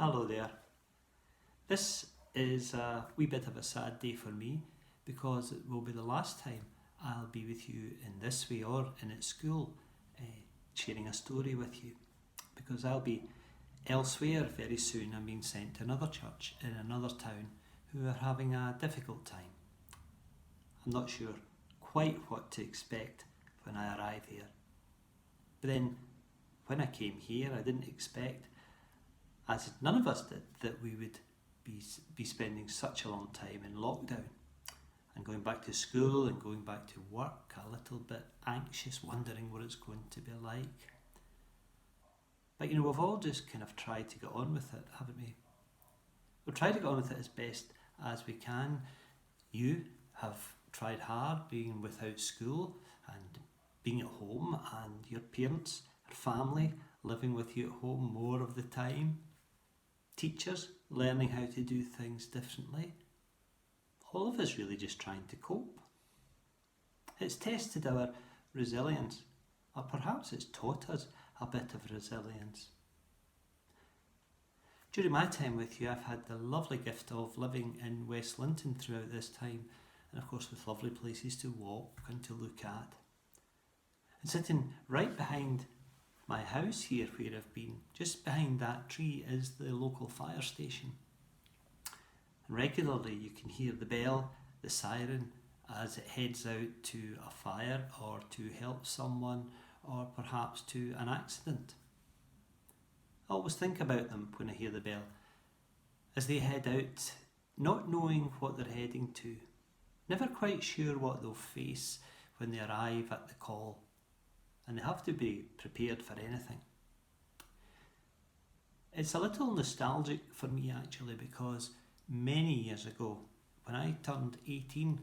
Hello there. This is a wee bit of a sad day for me because it will be the last time I'll be with you in this way or in at school sharing a story with you, because I'll be elsewhere very soon. I'm being sent to another church in another town who are having a difficult time. I'm not sure quite what to expect when I arrive here. But then when I came here, I didn't expect, as none of us did, that we would be spending such a long time in lockdown and going back to school and going back to work a little bit anxious, wondering what it's going to be like. But we've all just kind of tried to get on with it, haven't we? We've tried to get on with it as best as we can. You have tried hard being without school and being at home, and your parents or family living with you at home more of the time. Teachers learning how to do things differently. All of us really just trying to cope. It's tested our resilience, or perhaps it's taught us a bit of resilience. During my time with you, I've had the lovely gift of living in West Linton throughout this time, and of course with lovely places to walk and to look at. And sitting right behind my house here, where I've been, just behind that tree, is the local fire station. And regularly you can hear the bell, the siren, as it heads out to a fire or to help someone or perhaps to an accident. I always think about them when I hear the bell, as they head out, not knowing what they're heading to, never quite sure what they'll face when they arrive at the call, and they have to be prepared for anything. It's a little nostalgic for me actually, because many years ago, when I turned 18,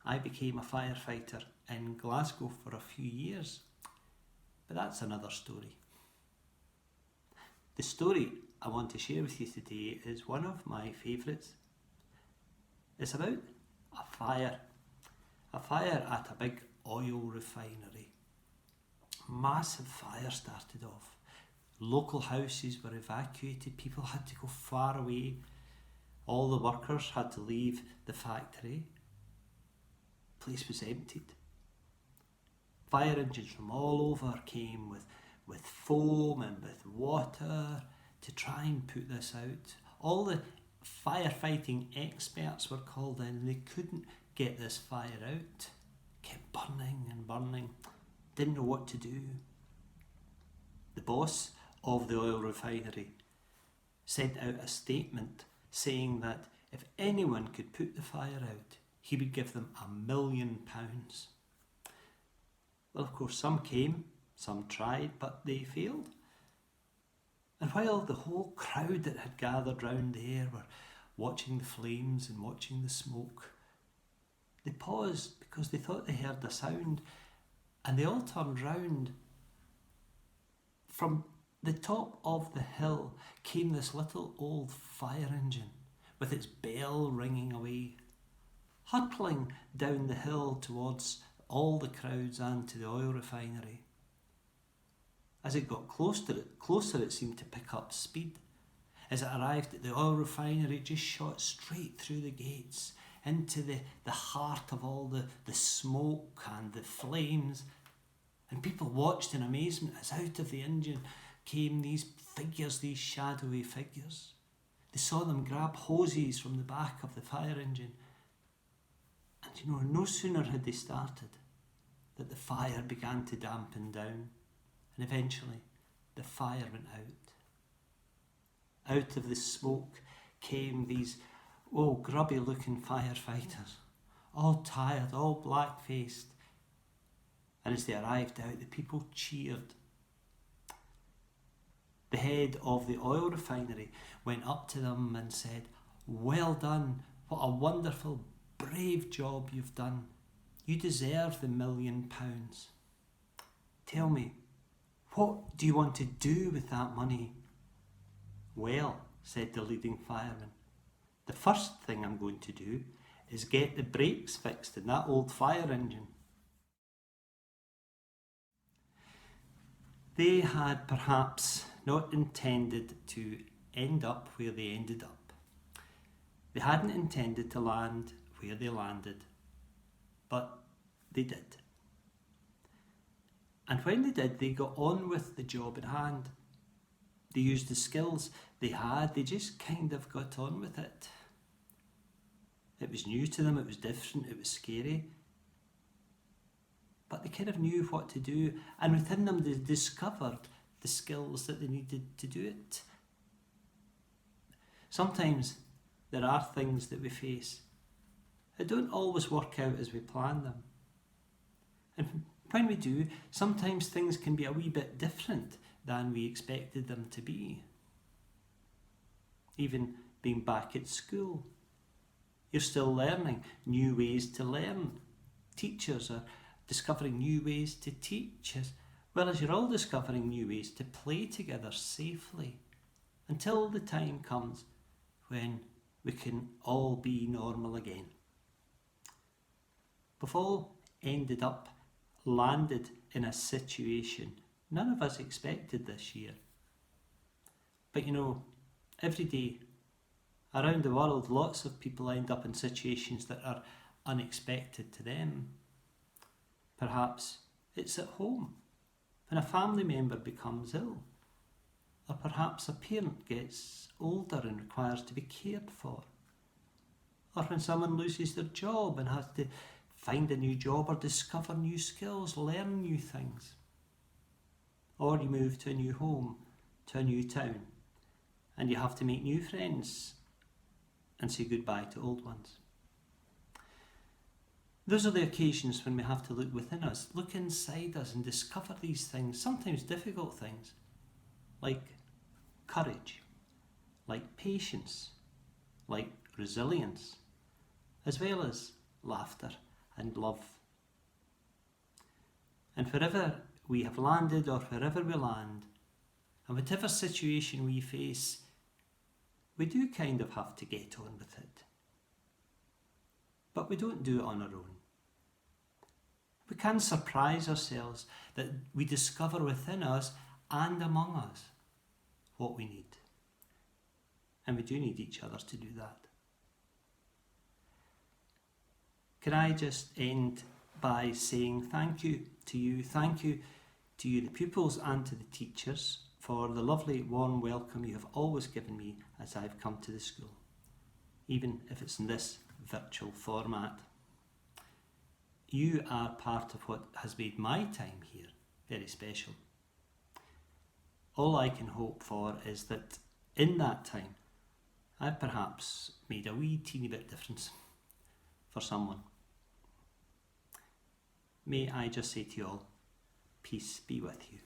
I became a firefighter in Glasgow for a few years. But that's another story. The story I want to share with you today is one of my favourites. It's about a fire at a big oil refinery. Massive fire started off. Local houses were evacuated, people had to go far away. All the workers had to leave the factory. The place was emptied. Fire engines from all over came with foam and with water to try and put this out. All the firefighting experts were called in and they couldn't get this fire out. It kept burning and burning. Didn't know what to do. The boss of the oil refinery sent out a statement saying that if anyone could put the fire out, he would give them £1 million. Well, of course, some came, some tried, but they failed. And while the whole crowd that had gathered round there were watching the flames and watching the smoke, they paused because they thought they heard a sound, and they all turned round. From the top of the hill came this little old fire engine with its bell ringing away, hurtling down the hill towards all the crowds and to the oil refinery. As it got closer it seemed to pick up speed. As it arrived at the oil refinery, it just shot straight through the gates into the heart of all the smoke and the flames. And people watched in amazement as out of the engine came these figures, these shadowy figures. They saw them grab hoses from the back of the fire engine. And no sooner had they started that the fire began to dampen down, and eventually the fire went out. Out of the smoke came these grubby looking firefighters, all tired, all black-faced. And as they arrived out, the people cheered. The head of the oil refinery went up to them and said, "Well done, what a wonderful, brave job you've done. You deserve the £1 million. Tell me, what do you want to do with that money?" "Well," said the leading fireman, "the first thing I'm going to do is get the brakes fixed in that old fire engine." They had perhaps not intended to end up where they ended up. They hadn't intended to land where they landed, but they did. And when they did, they got on with the job at hand. They used the skills they had, they just kind of got on with it. It was new to them, it was different, it was scary. But they kind of knew what to do, and within them they discovered the skills that they needed to do it. Sometimes there are things that we face that don't always work out as we plan them. And when we do, sometimes things can be a wee bit different than we expected them to be. Even being back at school, you're still learning new ways to learn. Teachers are discovering new ways to teach, as well as you're all discovering new ways to play together safely until the time comes when we can all be normal again. We've all landed in a situation none of us expected this year. But every day around the world, lots of people end up in situations that are unexpected to them. Perhaps it's at home, when a family member becomes ill, or perhaps a parent gets older and requires to be cared for, or when someone loses their job and has to find a new job or discover new skills, learn new things. Or you move to a new home, to a new town, and you have to make new friends and say goodbye to old ones. Those are the occasions when we have to look within us, look inside us and discover these things, sometimes difficult things, like courage, like patience, like resilience, as well as laughter and love. And wherever we have landed or wherever we land, and whatever situation we face, we do kind of have to get on with it. But we don't do it on our own. We can surprise ourselves that we discover within us and among us what we need. And we do need each other to do that. Can I just end by saying thank you to you, the pupils and to the teachers, for the lovely warm welcome you have always given me as I've come to the school, even if it's in this virtual format. You are part of what has made my time here very special. All I can hope for is that in that time I've perhaps made a wee teeny bit difference for someone. May I just say to you all, peace be with you.